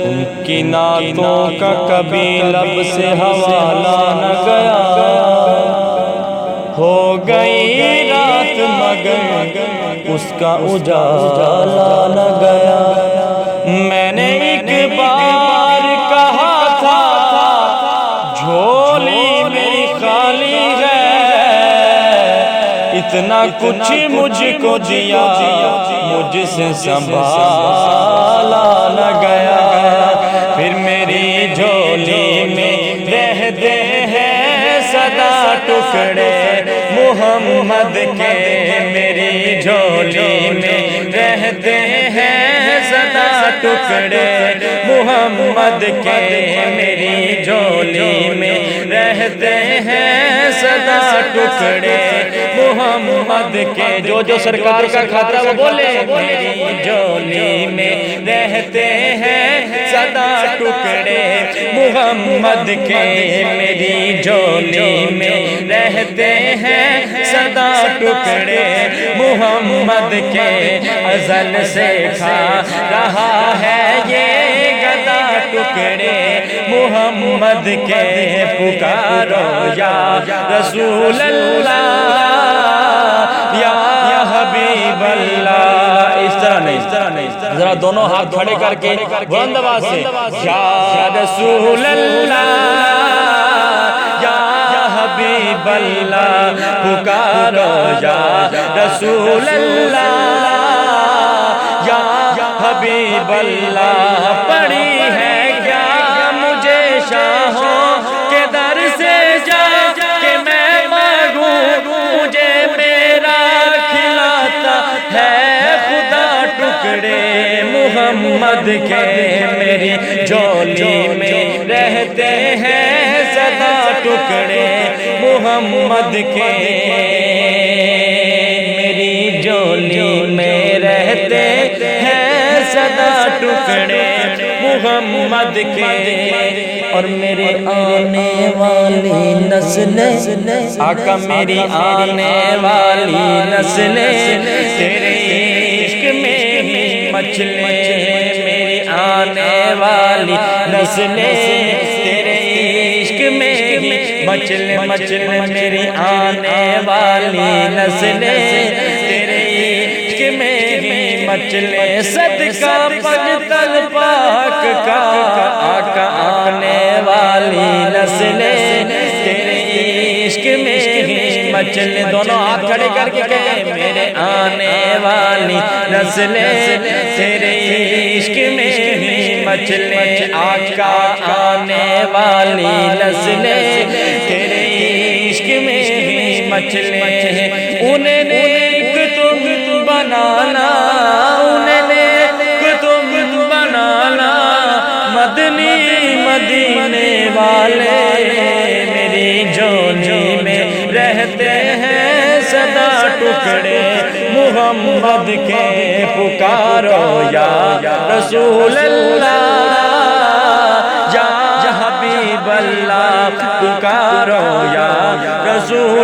ان کی نعتوں کا کبھی لب سے حوالہ نہ گیا، ہو گئی رات مگر اس کا اجالا نہ گیا۔ میں نے ایک بار کہا تھا جھولی میری خالی ہے، اتنا کچھ مجھ کو دیا مجھ سے سنبھالا نہ گیا۔ پھر میری جھولی میں رہتے ہیں سدا ٹکڑے محمد کے، میری جھولی میں رہتے ہیں سدا ٹکڑے محمد کے، میری جھولی میں رہتے ہیں سدا ٹکڑے محمد کے۔ جو جو سرکار کا کھاتا وہ بولے، میری جھولی میں رہتے ہیں سدا ٹکڑے محمد کے، میری جھولی میں رہتے ہیں سدا ٹکڑے محمد کے۔ ازل سے کھا رہا ہے یہ گدا ٹکڑے محمد کے، پکارو یا رسول اللہ یا حبیب اللہ۔ اس طرح نہیں، ذرا دونوں ہاتھ کھڑے کر کے بلند آواز سے یا رسول اللہ یا حبیب اللہ، پکارو یا رسول اللہ یا حبیب اللہ۔ پڑی ہے کیا مجھے شاہوں کے در سے جا کہ میں مانگوں، مجھے میرا کھلاتا ہے خدا ٹکڑے محمد کے، میری جھولی میں رہتے ہیں سدا ٹکڑے محمد کے، میری جھولی میں رہتے ہیں سدا ٹکڑے محمد کے۔ اور میرے آنے والی نسلیں، آقا میری آنے والی نسلیں تیرے عشق میں ہی مچلیں، میری آنے والی نسلیں تیرے عشق میں ہی مچلیں، میری آنے والی نسلیں تیرے عشق میں ہی مچلیں۔ صدقہ پنجتن پاک کا آقا آنے والی نسلیں تیرے عشق میں ہی مچلیں۔ دونوں ہاتھ کھڑے کر کے کہیں میرے آنے والی نسلیں تیرے عشق میں ہی مچلیں، آقا آنے والی نسلیں تیرے عشق میں ہی مچلیں۔ انہیں نیک تم بنانا، انہیں نیک تم بنانا، مدنی مدینے والے میری جھولی میں رہتے ہیں سدا ٹکڑے محمد کے، پکارو یا رسول اللہ یا حبیب اللہ، پکارو یا رسول